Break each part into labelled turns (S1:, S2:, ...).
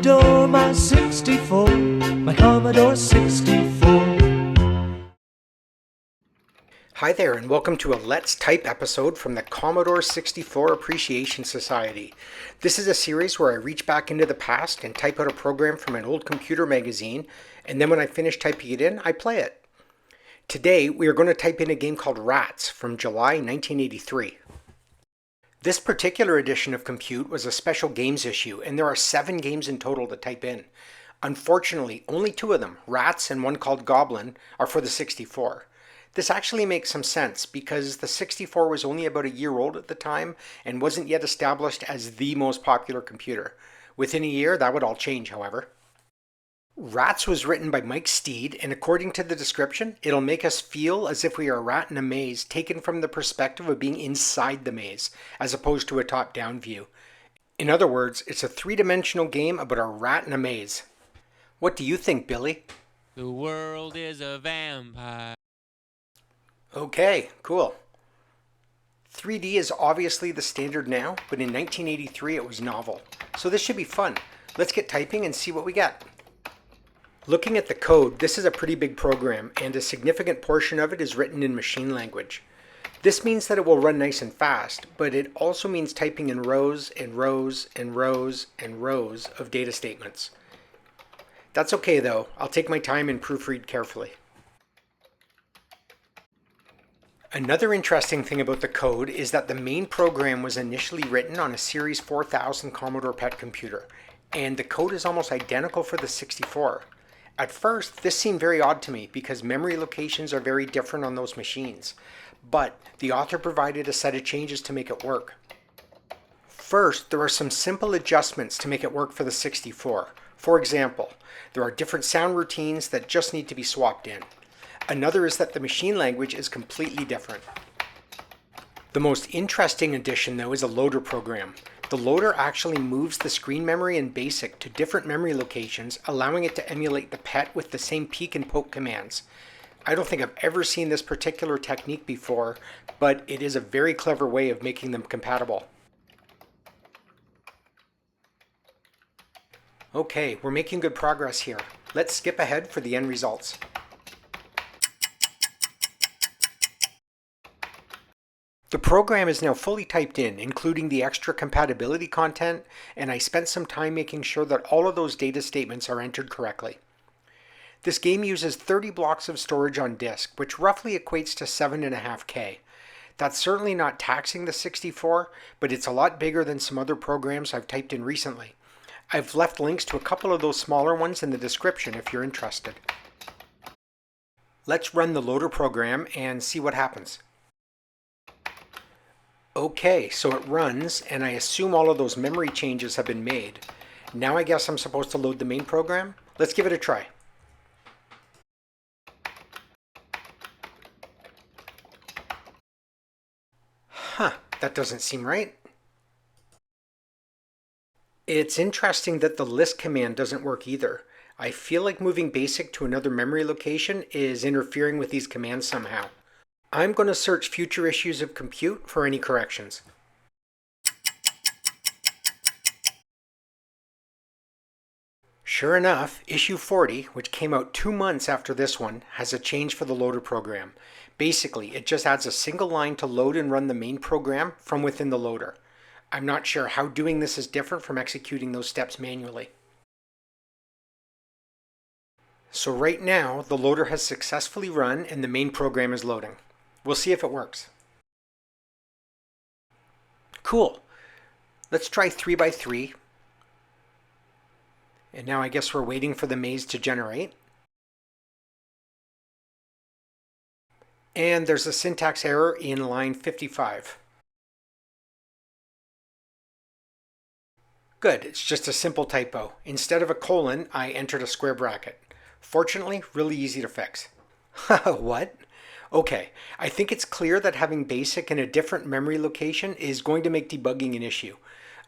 S1: Commodore, my 64, my Commodore 64.
S2: Hi there, and welcome to a Let's Type episode from the Commodore 64 Appreciation Society. This is a series where I reach back into the past and type out a program from an old computer magazine, and then when I finish typing it in, I play it. Today, we are going to type in a game called Rats from July 1983. This particular edition of Compute was a special games issue, and there are 7 games in total to type in. Unfortunately, only 2 of them, Rats and one called Goblin, are for the 64. This actually makes some sense because the 64 was only about a year old at the time and wasn't yet established as the most popular computer. Within a year, that would all change, however. Rats was written by Mike Steed, and according to the description, it'll make us feel as if we are a rat in a maze taken from the perspective of being inside the maze, as opposed to a top-down view. In other words, it's a 3-dimensional game about a rat in a maze. What do you think, Billy?
S3: The world is a vampire.
S2: Okay, cool. 3D is obviously the standard now, but in 1983 it was novel. So this should be fun. Let's get typing and see what we get. Looking at the code, this is a pretty big program, and a significant portion of it is written in machine language. This means that it will run nice and fast, but it also means typing in rows and rows and rows and rows of data statements. That's okay though, I'll take my time and proofread carefully. Another interesting thing about the code is that the main program was initially written on a Series 4000 Commodore PET computer, and the code is almost identical for the 64. At first, this seemed very odd to me because memory locations are very different on those machines, but the author provided a set of changes to make it work. First, there are some simple adjustments to make it work for the 64. For example, there are different sound routines that just need to be swapped in. Another is that the machine language is completely different. The most interesting addition, though, is a loader program. The loader actually moves the screen memory in BASIC to different memory locations, allowing it to emulate the PET with the same peek and poke commands. I don't think I've ever seen this particular technique before, but it is a very clever way of making them compatible. Okay, we're making good progress here. Let's skip ahead for the end results. The program is now fully typed in, including the extra compatibility content, and I spent some time making sure that all of those data statements are entered correctly. This game uses 30 blocks of storage on disk, which roughly equates to 7.5K. That's certainly not taxing the 64, but it's a lot bigger than some other programs I've typed in recently. I've left links to a couple of those smaller ones in the description if you're interested. Let's run the loader program and see what happens. Okay, so it runs, and I assume all of those memory changes have been made. Now I guess I'm supposed to load the main program? Let's give it a try. Huh, that doesn't seem right. It's interesting that the list command doesn't work either. I feel like moving BASIC to another memory location is interfering with these commands somehow. I'm going to search future issues of Compute for any corrections. Sure enough, issue 40, which came out 2 months after this one, has a change for the loader program. Basically, it just adds a single line to load and run the main program from within the loader. I'm not sure how doing this is different from executing those steps manually. So right now, the loader has successfully run and the main program is loading. We'll see if it works. Cool. Let's try 3x3. And now I guess we're waiting for the maze to generate. And there's a syntax error in line 55. Good, it's just a simple typo. Instead of a colon, I entered a square bracket. Fortunately, really easy to fix. What? Okay, I think it's clear that having BASIC in a different memory location is going to make debugging an issue.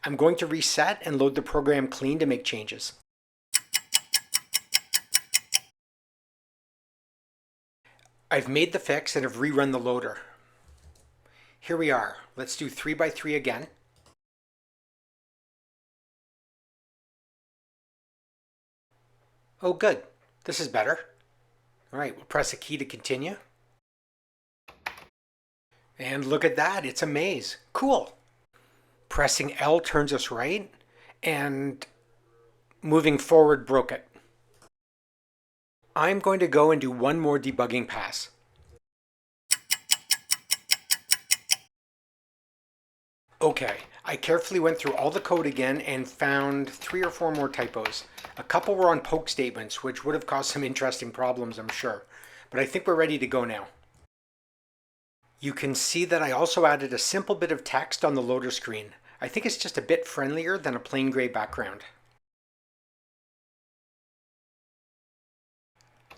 S2: I'm going to reset and load the program clean to make changes. I've made the fix and have rerun the loader. Here we are. Let's do 3x3 again. Oh, good. This is better. All right, we'll press a key to continue. And look at that, it's a maze. Cool. Pressing L turns us right, and moving forward broke it. I'm going to go and do one more debugging pass. Okay, I carefully went through all the code again and found 3 or 4 more typos. A couple were on poke statements, which would have caused some interesting problems, I'm sure. But I think we're ready to go now. You can see that I also added a simple bit of text on the loader screen. I think it's just a bit friendlier than a plain gray background.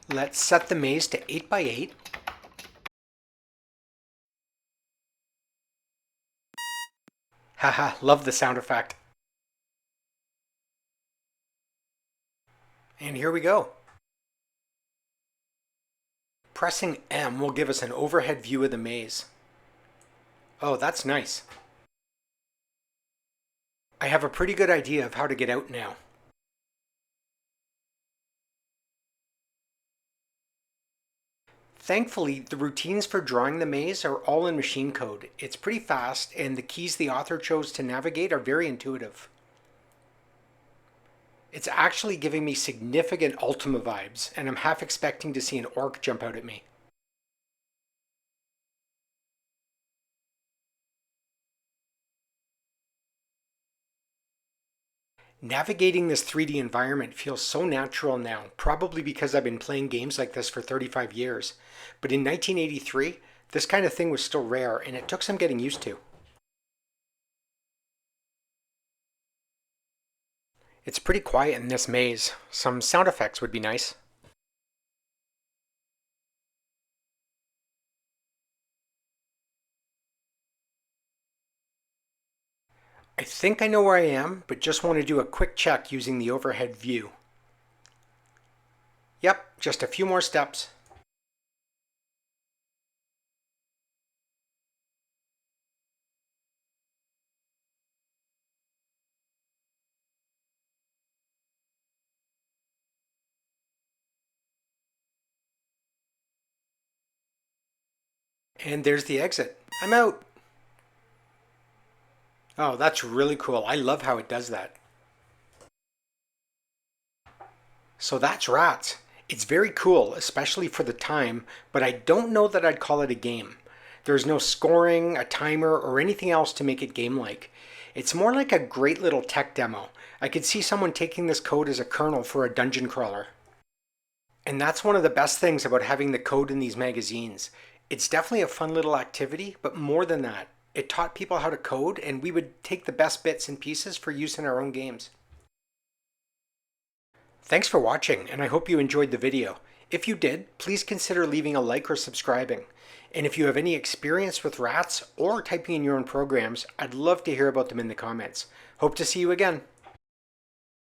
S2: Let's set the maze to 8 by 8. Haha, love the sound effect. And here we go. Pressing M will give us an overhead view of the maze. Oh, that's nice. I have a pretty good idea of how to get out now. Thankfully, the routines for drawing the maze are all in machine code. It's pretty fast, and the keys the author chose to navigate are very intuitive. It's actually giving me significant Ultima vibes, and I'm half expecting to see an orc jump out at me. Navigating this 3D environment feels so natural now, probably because I've been playing games like this for 35 years. But in 1983, this kind of thing was still rare, and it took some getting used to. It's pretty quiet in this maze. Some sound effects would be nice. I think I know where I am, but just want to do a quick check using the overhead view. Yep, just a few more steps. And there's the exit. I'm out. Oh, that's really cool. I love how it does that. So that's Rats. It's very cool, especially for the time, but I don't know that I'd call it a game. There's no scoring, a timer, or anything else to make it game-like. It's more like a great little tech demo. I could see someone taking this code as a kernel for a dungeon crawler. And that's one of the best things about having the code in these magazines. It's definitely a fun little activity, but more than that, it taught people how to code, and we would take the best bits and pieces for use in our own games. Thanks for watching, and I hope you enjoyed the video. If you did, please consider leaving a like or subscribing. And if you have any experience with Rats or typing in your own programs, I'd love to hear about them in the comments. Hope to see you again.